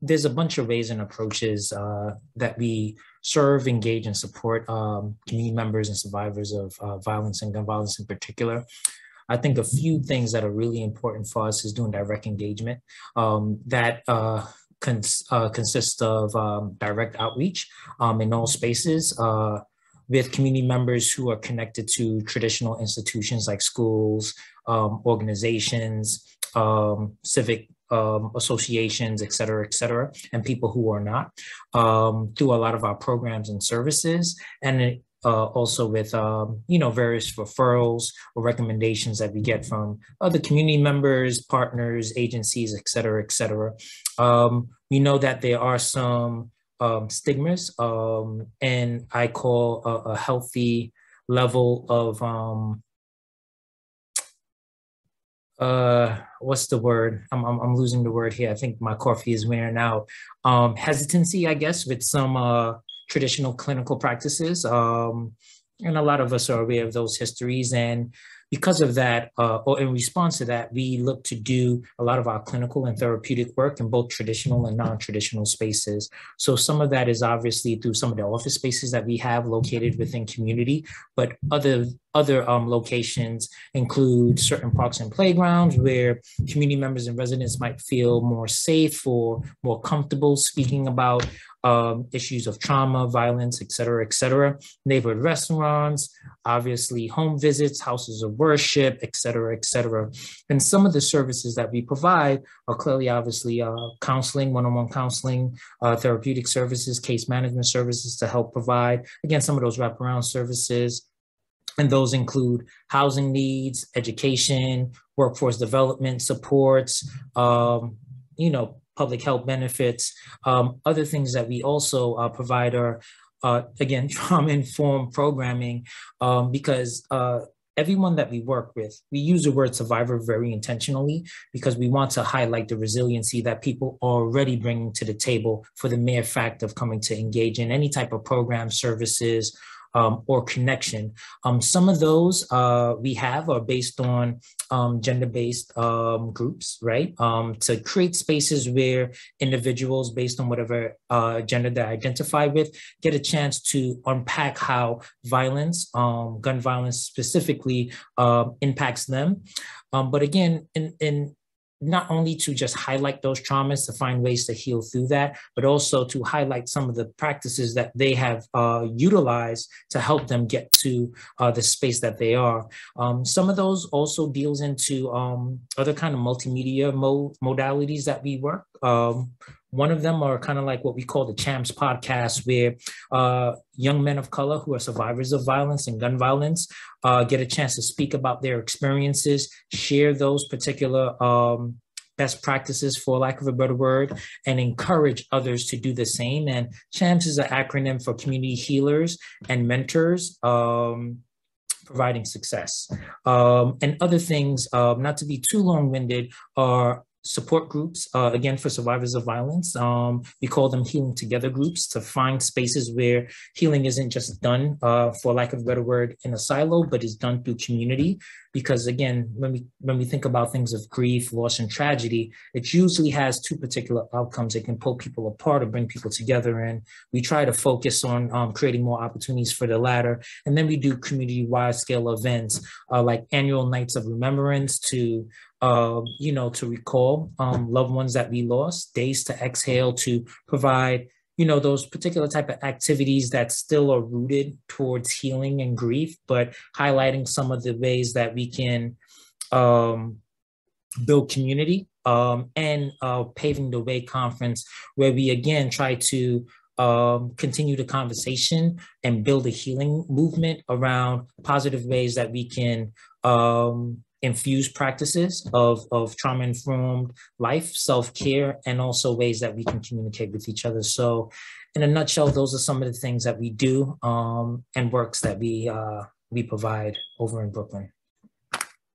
there's a bunch of ways and approaches that we serve, engage, and support community members and survivors of violence and gun violence in particular. I think a few things that are really important for us is doing direct engagement. That consists of direct outreach in all spaces with community members who are connected to traditional institutions like schools, organizations, civic associations, et cetera, and people who are not, through a lot of our programs and services. And also with, various referrals or recommendations that we get from other community members, partners, agencies, et cetera, et cetera. We know that there are some stigmas, and I call a healthy level of, what's the word? I'm losing the word here. I think my coffee is wearing out. Hesitancy, I guess, with some traditional clinical practices. And a lot of us are aware of those histories. And because of that, or in response to that, we look to do a lot of our clinical and therapeutic work in both traditional and non-traditional spaces. So some of that is obviously through some of the office spaces that we have located within community, but other locations include certain parks and playgrounds where community members and residents might feel more safe or more comfortable speaking about issues of trauma, violence, et cetera, neighborhood restaurants, obviously home visits, houses of worship, et cetera. And some of the services that we provide are clearly, obviously, counseling, one-on-one counseling, therapeutic services, case management services to help provide, again, some of those wraparound services. And those include housing needs, education, workforce development supports, public health benefits. Other things that we also provide are, again, trauma-informed programming, because everyone that we work with, we use the word survivor very intentionally because we want to highlight the resiliency that people are already bringing to the table for the mere fact of coming to engage in any type of program, services, or connection. Some of those we have are based on gender-based groups, right? To create spaces where individuals, based on whatever gender they identify with, get a chance to unpack how violence, gun violence specifically, impacts them. But again, in not only to just highlight those traumas to find ways to heal through that, but also to highlight some of the practices that they have utilized to help them get to the space that they are. Some of those also deals into other kind of multimedia modalities that we work. One of them are kind of like what we call the Champs podcast, where young men of color who are survivors of violence and gun violence get a chance to speak about their experiences, share those particular best practices, for lack of a better word, and encourage others to do the same. And CHAMPS is an acronym for Community Healers and Mentors Providing Success. And other things, not to be too long-winded, are support groups, again, for survivors of violence. We call them healing together groups to find spaces where healing isn't just done, for lack of a better word, in a silo, but is done through community. Because again, when we think about things of grief, loss, and tragedy, it usually has two particular outcomes. It can pull people apart or bring people together. And we try to focus on creating more opportunities for the latter. And then we do community-wide scale events, like annual nights of remembrance to recall loved ones that we lost, days to exhale to provide, those particular type of activities that still are rooted towards healing and grief, but highlighting some of the ways that we can build community, and Paving the Way conference, where we again try to continue the conversation and build a healing movement around positive ways that we can infuse practices of trauma-informed life, self-care, and also ways that we can communicate with each other. So in a nutshell, those are some of the things that we do, and works that we provide over in Brooklyn.